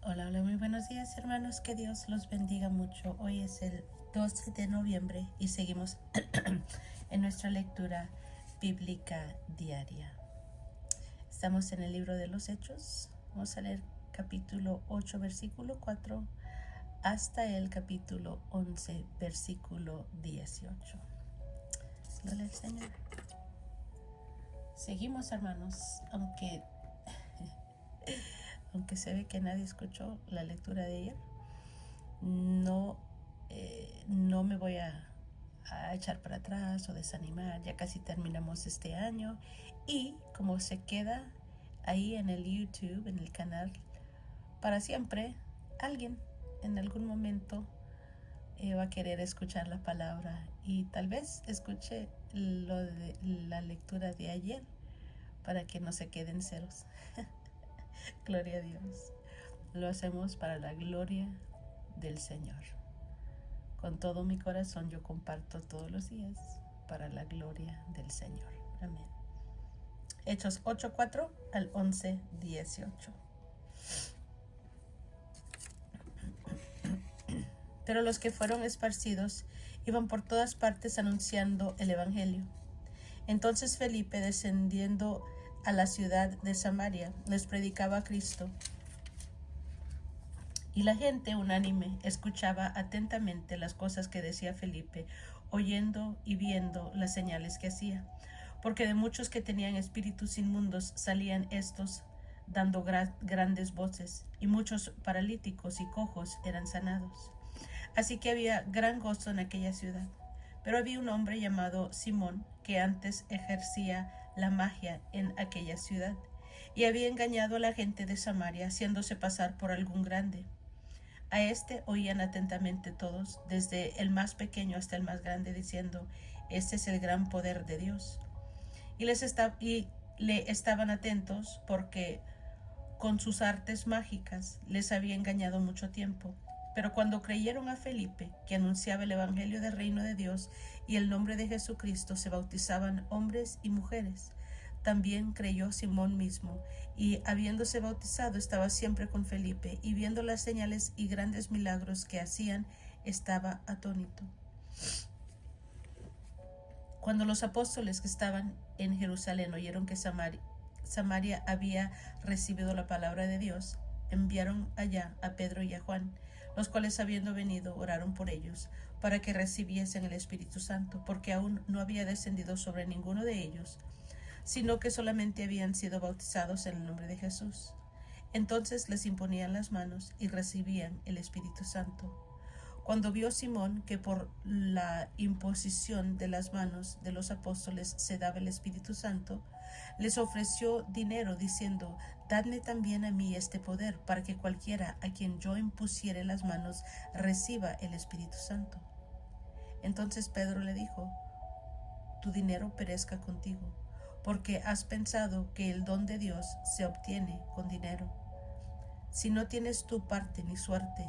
Hola, hola, muy buenos días hermanos, que Dios los bendiga mucho. Hoy es el 12 de noviembre y seguimos en nuestra lectura bíblica diaria. Estamos en el libro de los Hechos. Vamos a leer capítulo 8, versículo 4 hasta el capítulo 11, versículo 18. Gloria al Señor. Seguimos hermanos, aunque se ve que nadie escuchó la lectura de ayer. No me voy a echar para atrás o desanimar. Ya casi terminamos este año y como se queda ahí en el YouTube, en el canal, para siempre, alguien en algún momento va a querer escuchar la palabra y tal vez escuche lo de la lectura de ayer para que no se queden ceros. Gloria a Dios. Lo hacemos para la gloria del Señor. Con todo mi corazón yo comparto todos los días para la gloria del Señor. Amén. Hechos 8:4 al 11:18. Pero los que fueron esparcidos iban por todas partes anunciando el evangelio. Entonces Felipe, descendiendo a la ciudad de Samaria, les predicaba a Cristo. Y la gente unánime escuchaba atentamente las cosas que decía Felipe, oyendo y viendo las señales que hacía. Porque de muchos que tenían espíritus inmundos salían estos dando grandes voces, y muchos paralíticos y cojos eran sanados. Así que había gran gozo en aquella ciudad. Pero había un hombre llamado Simón, que antes ejercía la magia en aquella ciudad, y había engañado a la gente de Samaria, haciéndose pasar por algún grande. A este oían atentamente todos, desde el más pequeño hasta el más grande, diciendo: este es el gran poder de Dios. Y le estaban atentos porque con sus artes mágicas les había engañado mucho tiempo. Pero cuando creyeron a Felipe, que anunciaba el evangelio del reino de Dios y el nombre de Jesucristo, se bautizaban hombres y mujeres. También creyó Simón mismo, y habiéndose bautizado estaba siempre con Felipe, y viendo las señales y grandes milagros que hacían, estaba atónito. Cuando los apóstoles que estaban en Jerusalén oyeron que Samaria había recibido la palabra de Dios, enviaron allá a Pedro y a Juan, los cuales, habiendo venido, oraron por ellos, para que recibiesen el Espíritu Santo, porque aún no había descendido sobre ninguno de ellos, sino que solamente habían sido bautizados en el nombre de Jesús. Entonces les imponían las manos y recibían el Espíritu Santo. Cuando vio Simón que por la imposición de las manos de los apóstoles se daba el Espíritu Santo, les ofreció dinero, diciendo: dadme también a mí este poder, para que cualquiera a quien yo impusiere las manos reciba el Espíritu Santo. Entonces Pedro le dijo: tu dinero perezca contigo, porque has pensado que el don de Dios se obtiene con dinero. Si no tienes tu parte ni suerte,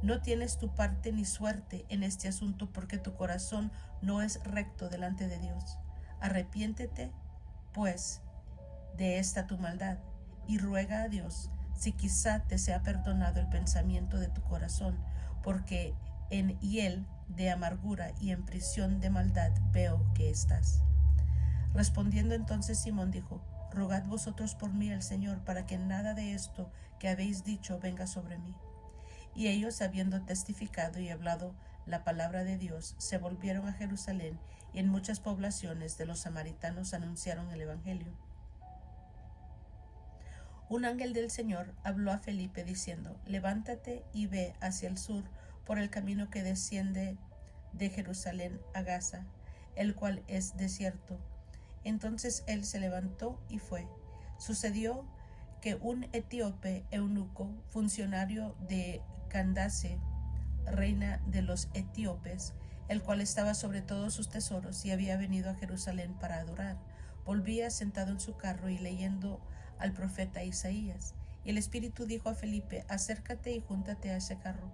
no tienes tu parte ni suerte en este asunto, porque tu corazón no es recto delante de Dios. Arrepiéntete, pues, de esta tu maldad, y ruega a Dios si quizá te sea perdonado el pensamiento de tu corazón, porque en hiel de amargura y en prisión de maldad veo que estás. Respondiendo entonces Simón dijo: rogad vosotros por mí al Señor, para que nada de esto que habéis dicho venga sobre mí. Y ellos, habiendo testificado y hablado la palabra de Dios, se volvieron a Jerusalén, y en muchas poblaciones de los samaritanos anunciaron el evangelio. Un ángel del Señor habló a Felipe diciendo: levántate y ve hacia el sur por el camino que desciende de Jerusalén a Gaza, el cual es desierto. Entonces él se levantó y fue. Sucedió que un etíope eunuco, funcionario de Candace, reina de los etíopes, el cual estaba sobre todos sus tesoros y había venido a Jerusalén para adorar, volvía sentado en su carro y leyendo al profeta Isaías. Y el Espíritu dijo a Felipe: acércate y júntate a ese carro.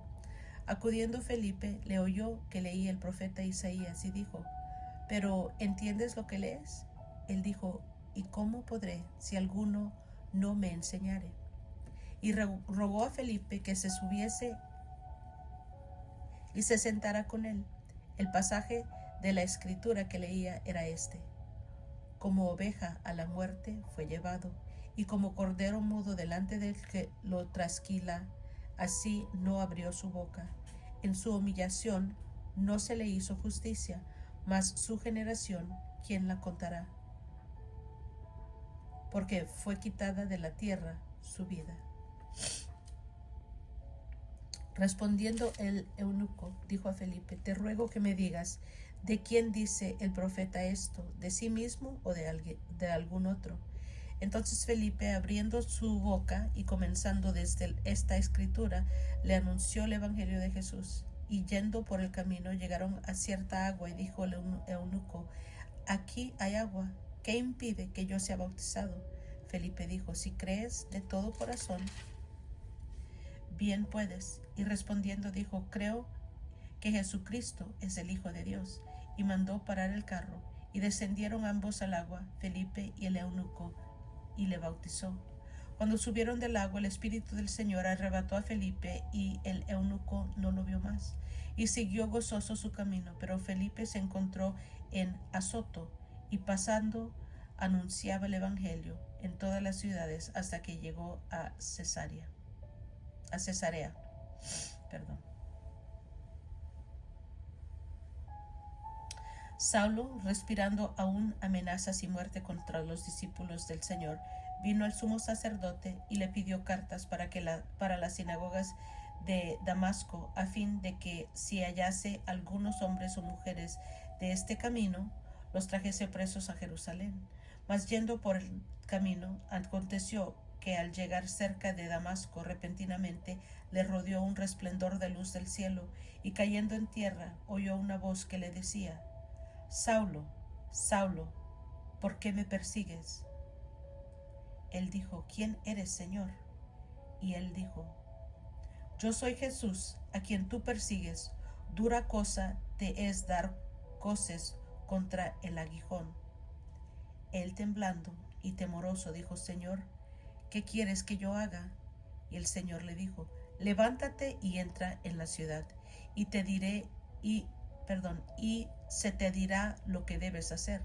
Acudiendo Felipe, le oyó que leía el profeta Isaías y dijo: ¿pero entiendes lo que lees? Él dijo: ¿y cómo podré si alguno no me enseñare? y rogó a Felipe que se subiese y se sentara con él. El pasaje de la escritura que leía era este: como oveja a la muerte fue llevado, y como cordero mudo delante del que lo trasquila, así no abrió su boca. En su humillación no se le hizo justicia, mas su generación, ¿quién la contará? Porque fue quitada de la tierra su vida. Respondiendo el eunuco, dijo a Felipe: te ruego que me digas, ¿de quién dice el profeta esto? ¿De sí mismo o de algún otro? Entonces Felipe, abriendo su boca y comenzando desde esta escritura, le anunció el evangelio de Jesús. Y yendo por el camino llegaron a cierta agua, y dijo el eunuco: aquí hay agua, ¿qué impide que yo sea bautizado? Felipe dijo: si crees de todo corazón, bien puedes. Y respondiendo dijo: creo que Jesucristo es el Hijo de Dios. Y mandó parar el carro, y descendieron ambos al agua, Felipe y el eunuco, y le bautizó. Cuando subieron del agua, el Espíritu del Señor arrebató a Felipe, y el eunuco no lo vio más, y siguió gozoso su camino. Pero Felipe se encontró en Azoto, y pasando anunciaba el evangelio en todas las ciudades hasta que llegó a Cesarea. Saulo, respirando aún amenazas y muerte contra los discípulos del Señor, vino al sumo sacerdote y le pidió cartas para las sinagogas de Damasco, a fin de que, si hallase algunos hombres o mujeres de este camino, los trajese presos a Jerusalén. Mas yendo por el camino, aconteció que al llegar cerca de Damasco, repentinamente le rodeó un resplandor de luz del cielo, y cayendo en tierra oyó una voz que le decía: Saulo, Saulo, ¿por qué me persigues? Él dijo: ¿quién eres, Señor? Y él dijo: yo soy Jesús, a quien tú persigues. Dura cosa te es dar coces contra el aguijón. Él, temblando y temoroso, dijo: Señor, ¿qué quieres que yo haga? Y el Señor le dijo: levántate y entra en la ciudad, y se te dirá lo que debes hacer.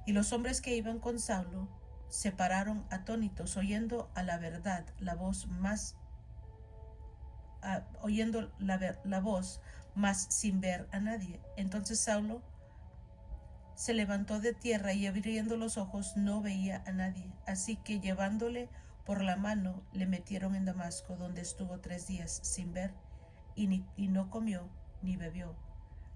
Y los hombres que iban con Saulo se pararon atónitos, oyendo la voz, mas sin ver a nadie. Entonces Saulo se levantó de tierra, y abriendo los ojos no veía a nadie. Así que, llevándole por la mano, le metieron en Damasco, donde estuvo 3 días sin ver, y no comió ni bebió.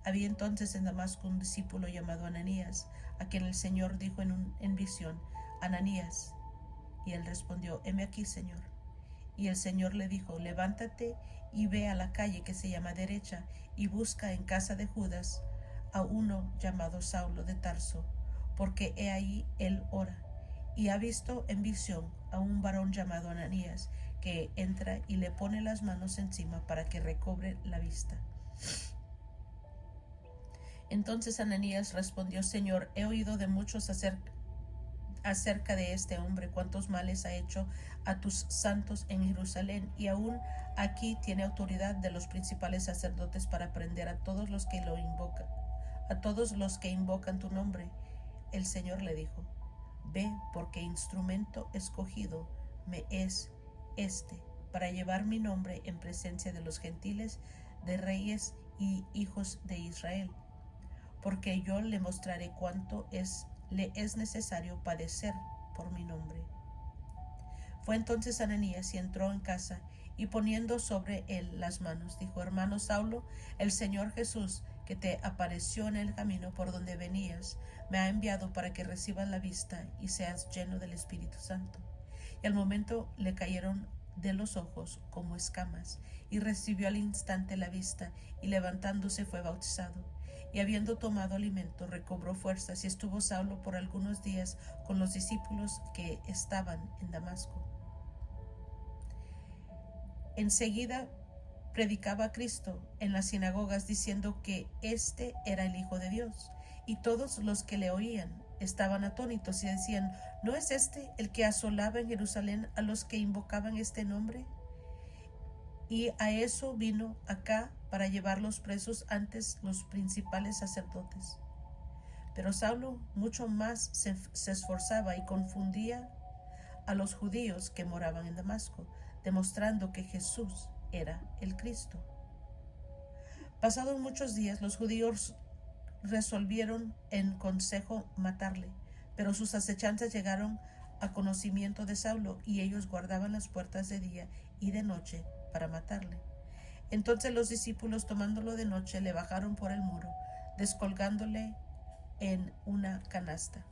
Había entonces en Damasco un discípulo llamado Ananías, a quien el Señor dijo en visión: Ananías. Y él respondió: heme aquí, Señor. Y el Señor le dijo: levántate y ve a la calle que se llama Derecha, y busca en casa de Judas a uno llamado Saulo de Tarso, porque he ahí él ora, y ha visto en visión a un varón llamado Ananías, que entra y le pone las manos encima para que recobre la vista. Entonces Ananías respondió: Señor, he oído de muchos acerca de este hombre, cuántos males ha hecho a tus santos en Jerusalén, y aún aquí tiene autoridad de los principales sacerdotes para prender a todos los que invocan tu nombre. El Señor le dijo: ve, porque instrumento escogido me es para llevar mi nombre en presencia de los gentiles, de reyes y hijos de Israel, porque yo le mostraré cuánto le es necesario padecer por mi nombre. Fue entonces Ananías y entró en casa, y poniendo sobre él las manos, dijo: hermano Saulo, el Señor Jesús, que te apareció en el camino por donde venías, me ha enviado para que recibas la vista y seas lleno del Espíritu Santo. Y al momento le cayeron de los ojos como escamas, y recibió al instante la vista, y levantándose fue bautizado. Y habiendo tomado alimento, recobró fuerzas, y estuvo Saulo por algunos días con los discípulos que estaban en Damasco. Enseguida predicaba a Cristo en las sinagogas, diciendo que éste era el Hijo de Dios, y todos los que le oían estaban atónitos y decían: ¿no es este el que asolaba en Jerusalén a los que invocaban este nombre? Y a eso vino acá para llevarlos presos antes los principales sacerdotes. Pero Saulo mucho más se esforzaba y confundía a los judíos que moraban en Damasco, demostrando que Jesús era el Cristo. Pasados muchos días, los judíos resolvieron en consejo matarle, pero sus acechanzas llegaron a conocimiento de Saulo, y ellos guardaban las puertas de día y de noche para matarle. Entonces los discípulos, tomándolo de noche, le bajaron por el muro, descolgándole en una canasta.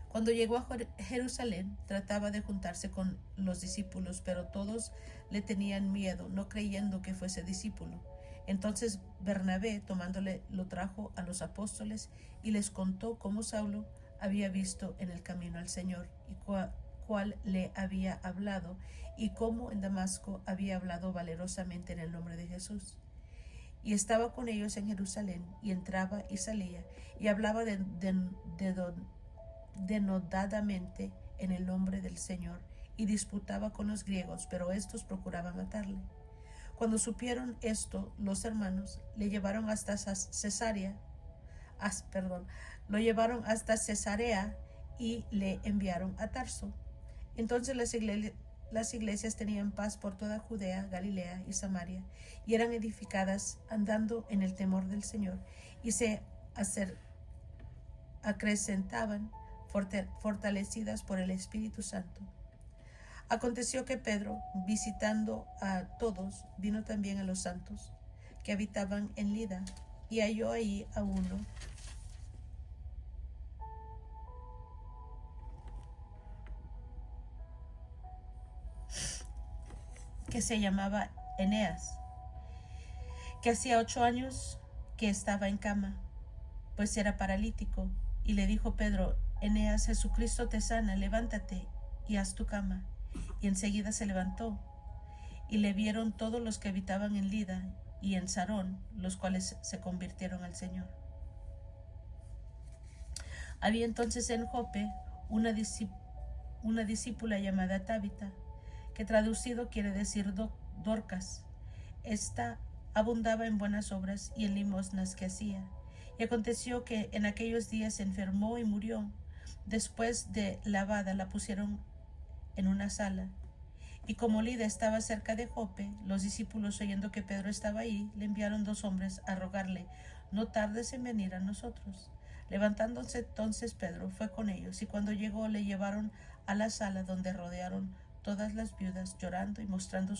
Cuando llegó a Jerusalén, trataba de juntarse con los discípulos, pero todos le tenían miedo, no creyendo que fuese discípulo. Entonces Bernabé, tomándole, lo trajo a los apóstoles y les contó cómo Saulo había visto en el camino al Señor y cuál le había hablado, y cómo en Damasco había hablado valerosamente en el nombre de Jesús. Y estaba con ellos en Jerusalén, y entraba y salía, y hablaba denodadamente en el nombre del Señor, y disputaba con los griegos, pero estos procuraban matarle. Cuando supieron esto, los hermanos le llevaron hasta Cesarea y le enviaron a Tarso. Entonces las iglesias tenían paz por toda Judea, Galilea y Samaria, y eran edificadas andando en el temor del Señor, y se acrecentaban fortalecidas por el Espíritu Santo. Aconteció que Pedro, visitando a todos, vino también a los santos que habitaban en Lida, y halló ahí a uno que se llamaba Eneas, que hacía 8 años que estaba en cama, pues era paralítico. Y le dijo Pedro: Eneas, Jesucristo te sana, levántate y haz tu cama. Y enseguida se levantó, y le vieron todos los que habitaban en Lida y en Sarón, los cuales se convirtieron al Señor. Había entonces en Jope una discípula llamada Tabita, que traducido quiere decir Dorcas. Esta abundaba en buenas obras y en limosnas que hacía. Y aconteció que en aquellos días se enfermó y murió. Después de lavada la pusieron en una sala. Y como Lida estaba cerca de Jope, los discípulos, oyendo que Pedro estaba ahí, le enviaron 2 hombres a rogarle: no tardes en venir a nosotros. Levantándose entonces Pedro fue con ellos, y cuando llegó le llevaron a la sala, donde rodearon todas las viudas, llorando y mostrando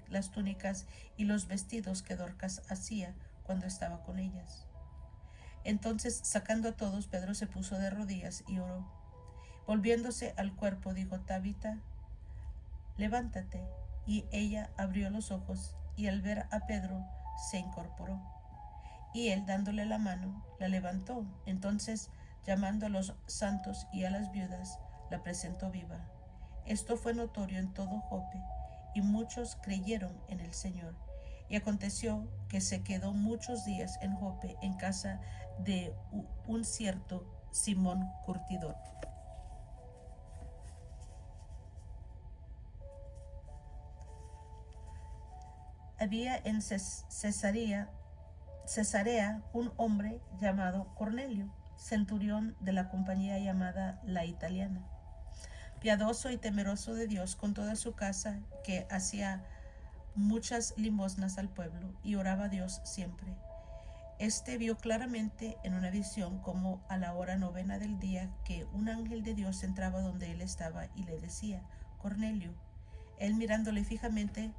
las túnicas y los vestidos que Dorcas hacía cuando estaba con ellas. Entonces, sacando a todos, Pedro se puso de rodillas y oró. Volviéndose al cuerpo, dijo: Tabita, levántate. Y ella abrió los ojos, y al ver a Pedro se incorporó. Y él, dándole la mano, la levantó. Entonces, llamando a los santos y a las viudas, la presentó viva. Esto fue notorio en todo Jope, y muchos creyeron en el Señor. Y aconteció que se quedó muchos días en Jope, en casa de un cierto Simón Curtidor. Había en Cesarea un hombre llamado Cornelio, centurión de la compañía llamada La Italiana, piadoso y temeroso de Dios con toda su casa, que hacía muchas limosnas al pueblo y oraba a Dios siempre. Este vio claramente en una visión, como a la hora 9 del día, que un ángel de Dios entraba donde él estaba y le decía: Cornelio. Él, mirándole fijamente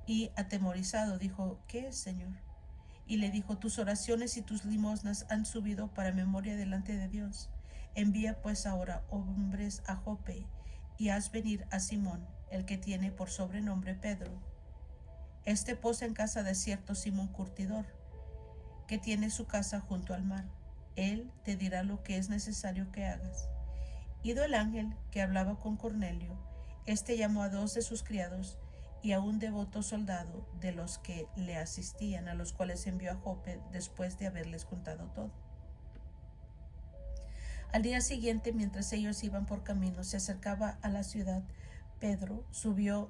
y atemorizado, dijo: ¿Qué es, Señor? Y le dijo: tus oraciones y tus limosnas han subido para memoria delante de Dios. Envía pues ahora hombres a Jope, y haz venir a Simón, el que tiene por sobrenombre Pedro. Este posa en casa de cierto Simón Curtidor, que tiene su casa junto al mar. Él te dirá lo que es necesario que hagas. Ido el ángel que hablaba con Cornelio, este llamó a 2 de sus criados y a un devoto soldado de los que le asistían, a los cuales envió a Jope después de haberles contado todo. Al día siguiente, mientras ellos iban por camino, se acercaba a la ciudad. Pedro subió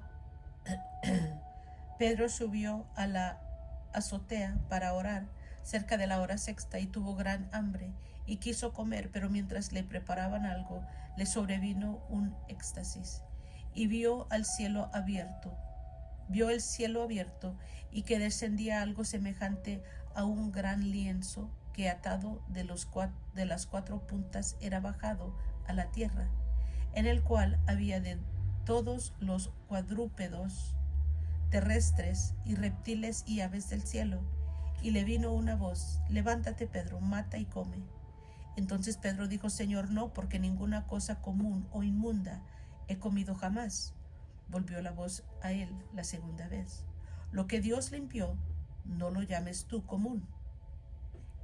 a la azotea para orar cerca de la hora sexta y tuvo gran hambre y quiso comer, pero mientras le preparaban algo, le sobrevino un éxtasis y vio el cielo abierto y que descendía algo semejante a un gran lienzo que atado de las cuatro puntas era bajado a la tierra, en el cual había de todos los cuadrúpedos terrestres y reptiles y aves del cielo. Y le vino una voz: levántate, Pedro, mata y come. Entonces Pedro dijo: Señor, no, porque ninguna cosa común o inmunda he comido jamás. Volvió la voz a él la segunda vez: lo que Dios limpió, no lo llames tú común.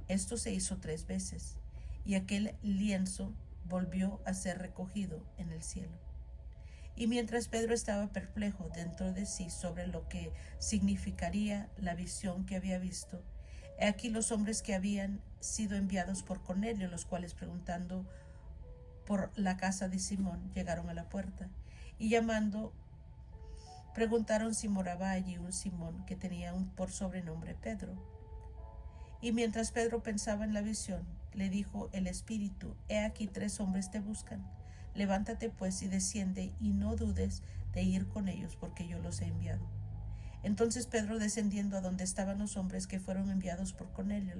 Esto se hizo 3 veces, y aquel lienzo volvió a ser recogido en el cielo. Y mientras Pedro estaba perplejo dentro de sí sobre lo que significaría la visión que había visto, he aquí los hombres que habían sido enviados por Cornelio, los cuales, preguntando por la casa de Simón, llegaron a la puerta, y llamando, preguntaron si moraba allí un Simón que tenía por sobrenombre Pedro. Y mientras Pedro pensaba en la visión, le dijo el Espíritu: he aquí 3 hombres te buscan. Levántate pues y desciende, y no dudes de ir con ellos, porque yo los he enviado. Entonces Pedro, descendiendo a donde estaban los hombres que fueron enviados por Cornelio,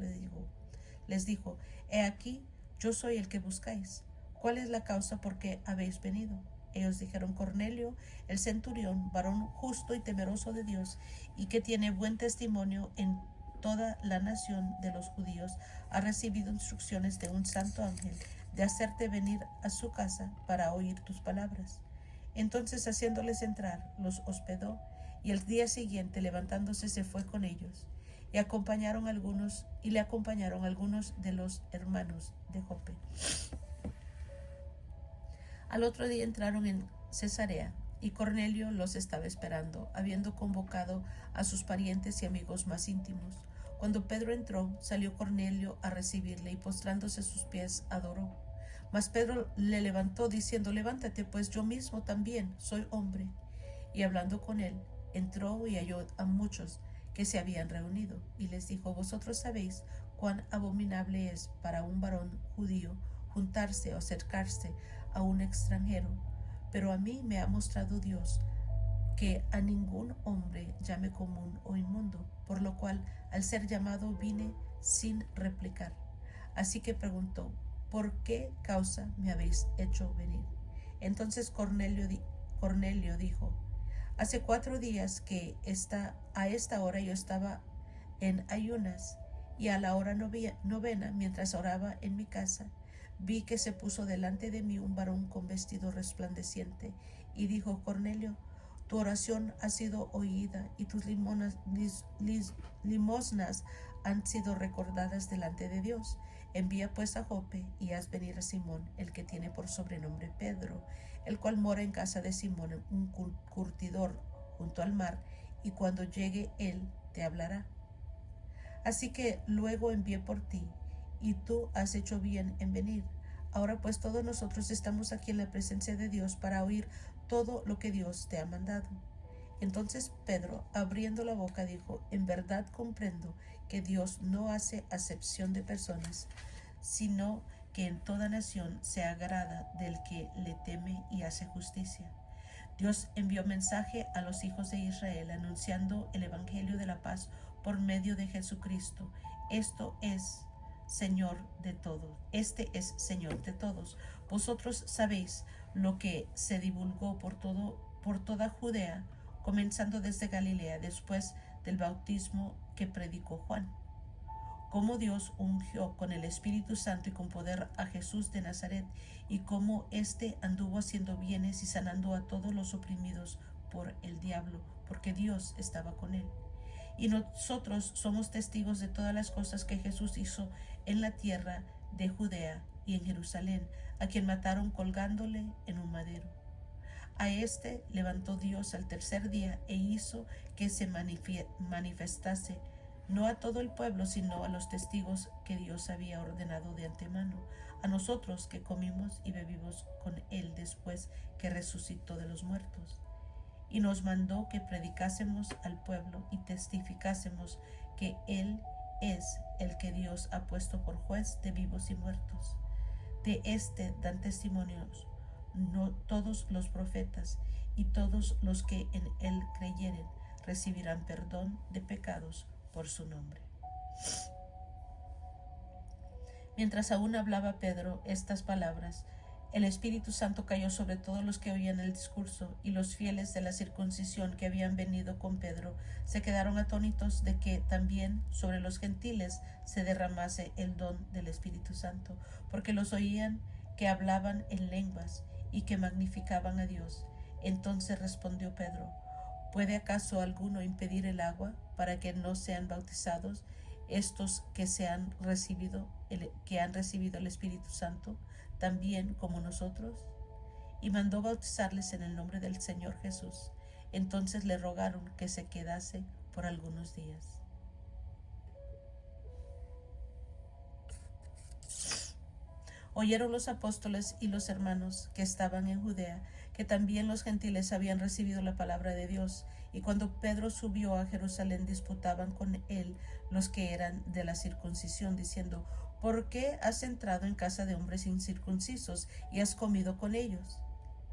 les dijo: he aquí, yo soy el que buscáis. ¿Cuál es la causa por qué habéis venido? Ellos dijeron: Cornelio, el centurión, varón justo y temeroso de Dios, y que tiene buen testimonio en toda la nación de los judíos, ha recibido instrucciones de un santo ángel de hacerte venir a su casa para oír tus palabras. Entonces, haciéndoles entrar, los hospedó, y el día siguiente, levantándose, se fue con ellos, y le acompañaron algunos de los hermanos de Jope. Al otro día entraron en Cesarea, y Cornelio los estaba esperando, habiendo convocado a sus parientes y amigos más íntimos. Cuando Pedro entró, salió Cornelio a recibirle, y postrándose a sus pies adoró. Mas Pedro le levantó, diciendo: levántate, pues yo mismo también soy hombre. Y hablando con él, entró y halló a muchos que se habían reunido, y les dijo: vosotros sabéis cuán abominable es para un varón judío juntarse o acercarse a un extranjero, pero a mí me ha mostrado Dios que a ningún hombre llame común o inmundo, por lo cual al ser llamado vine sin replicar. Así que preguntó: ¿por qué causa me habéis hecho venir? Entonces Cornelio dijo: hace 4 días que a esta hora yo estaba en ayunas, y a la hora novena, mientras oraba en mi casa, vi que se puso delante de mí un varón con vestido resplandeciente, y dijo: Cornelio, tu oración ha sido oída, y tus limosnas han sido recordadas delante de Dios. Envía pues a Jope, y haz venir a Simón, el que tiene por sobrenombre Pedro, el cual mora en casa de Simón, un curtidor junto al mar, y cuando llegue él te hablará. Así que luego envié por ti, y tú has hecho bien en venir. Ahora pues todos nosotros estamos aquí en la presencia de Dios para oír todo lo que Dios te ha mandado. Entonces Pedro, abriendo la boca, dijo: en verdad comprendo que Dios no hace acepción de personas, sino que en toda nación se agrada del que le teme y hace justicia. Dios envió mensaje a los hijos de Israel, anunciando el evangelio de la paz por medio de Jesucristo. Este es Señor de todos. Vosotros sabéis lo que se divulgó por toda Judea, comenzando desde Galilea, después del bautismo que predicó Juan, cómo Dios ungió con el Espíritu Santo y con poder a Jesús de Nazaret, y cómo éste anduvo haciendo bienes y sanando a todos los oprimidos por el diablo, porque Dios estaba con él. Y nosotros somos testigos de todas las cosas que Jesús hizo en la tierra de Judea y en Jerusalén, a quien mataron colgándole en un madero. A este levantó Dios al tercer día e hizo que se manifestase, no a todo el pueblo, sino a los testigos que Dios había ordenado de antemano, a nosotros que comimos y bebimos con él después que resucitó de los muertos. Y nos mandó que predicásemos al pueblo y testificásemos que él es el que Dios ha puesto por juez de vivos y muertos. De este dan testimonios no todos los profetas, y todos los que en él creyeren recibirán perdón de pecados por su nombre. Mientras aún hablaba Pedro estas palabras, el Espíritu Santo cayó sobre todos los que oían el discurso, y los fieles de la circuncisión que habían venido con Pedro se quedaron atónitos de que también sobre los gentiles se derramase el don del Espíritu Santo, porque los oían que hablaban en lenguas y que magnificaban a Dios. Entonces respondió Pedro: ¿puede acaso alguno impedir el agua para que no sean bautizados estos que han recibido el Espíritu Santo, también como nosotros? Y mandó bautizarles en el nombre del Señor Jesús. Entonces le rogaron que se quedase por algunos días. Oyeron los apóstoles y los hermanos que estaban en Judea que también los gentiles habían recibido la palabra de Dios, y cuando Pedro subió a Jerusalén disputaban con él los que eran de la circuncisión, diciendo: ¿por qué has entrado en casa de hombres incircuncisos y has comido con ellos?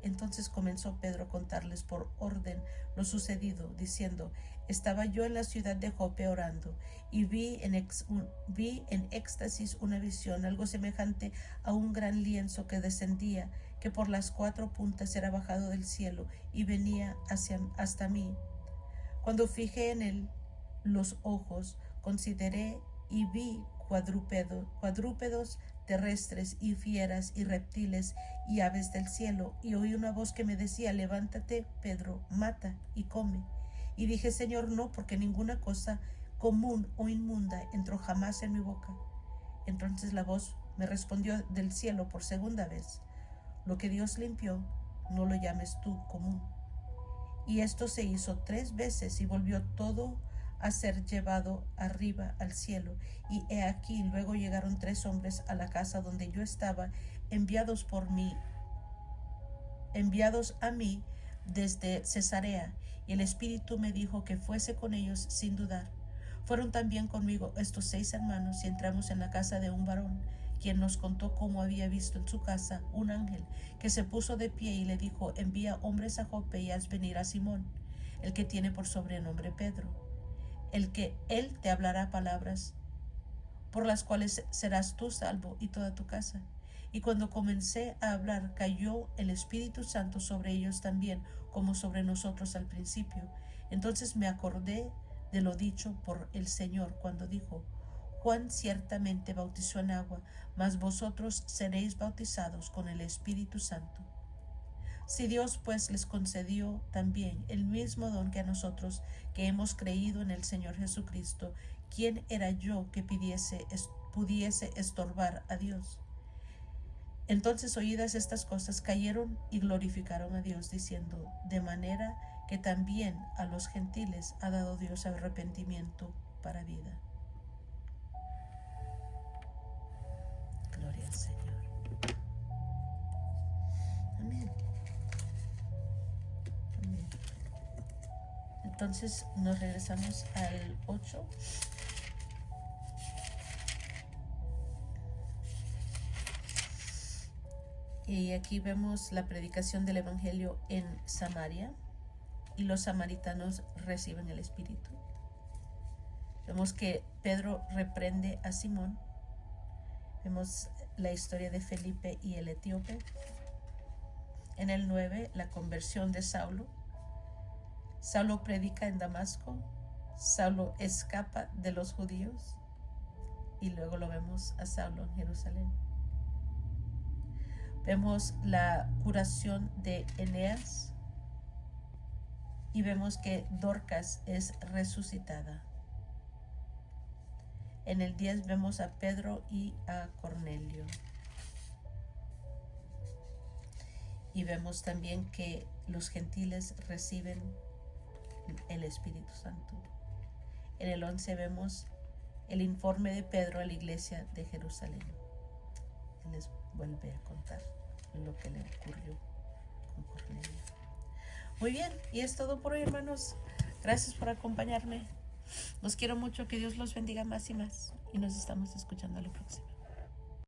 Entonces comenzó Pedro a contarles por orden lo sucedido, diciendo: estaba yo en la ciudad de Jope orando, y vi en éxtasis una visión, algo semejante a un gran lienzo que descendía, que por las 4 puntas era bajado del cielo y venía hasta mí. Cuando fijé en él los ojos, consideré y vi cuadrúpedos terrestres y fieras y reptiles y aves del cielo, y oí una voz que me decía: levántate, Pedro, mata y come. Y dije: Señor, no, porque ninguna cosa común o inmunda entró jamás en mi boca. Entonces la voz me respondió del cielo por segunda vez: lo que Dios limpió, no lo llames tú común. Y esto se hizo 3 veces, y volvió todo a ser llevado arriba al cielo. Y he aquí, luego llegaron 3 hombres a la casa donde yo estaba, enviados a mí desde Cesarea, y el Espíritu me dijo que fuese con ellos sin dudar. Fueron también conmigo estos 6 hermanos, y entramos en la casa de un varón, quien nos contó cómo había visto en su casa un ángel que se puso de pie y le dijo: envía hombres a Jope y haz venir a Simón, el que tiene por sobrenombre Pedro, el que él te hablará palabras por las cuales serás tú salvo y toda tu casa. Y cuando comencé a hablar, cayó el Espíritu Santo sobre ellos también, como sobre nosotros al principio. Entonces me acordé de lo dicho por el Señor cuando dijo: Juan ciertamente bautizó en agua, mas vosotros seréis bautizados con el Espíritu Santo. Si Dios pues les concedió también el mismo don que a nosotros, que hemos creído en el Señor Jesucristo, ¿quién era yo que pudiese estorbar a Dios? Entonces, oídas estas cosas, cayeron y glorificaron a Dios, diciendo: de manera que también a los gentiles ha dado Dios arrepentimiento para vida. Gloria al Señor. Amén. Amén. Entonces nos regresamos al 8. Y aquí vemos la predicación del Evangelio en Samaria, y los samaritanos reciben el Espíritu. Vemos que Pedro reprende a Simón. Vemos la historia de Felipe y el etíope. En el 9, la conversión de Saulo. Saulo predica en Damasco. Saulo escapa de los judíos. Y luego lo vemos a Saulo en Jerusalén. Vemos la curación de Eneas. Y vemos que Dorcas es resucitada. En el 10 vemos a Pedro y a Cornelio. Y vemos también que los gentiles reciben el Espíritu Santo. En el 11 vemos el informe de Pedro a la iglesia de Jerusalén. Él les vuelve a contar lo que le ocurrió con Cornelio. Muy bien, y es todo por hoy, hermanos. Gracias por acompañarme. Los quiero mucho, que Dios los bendiga más y más. Y nos estamos escuchando a la próxima.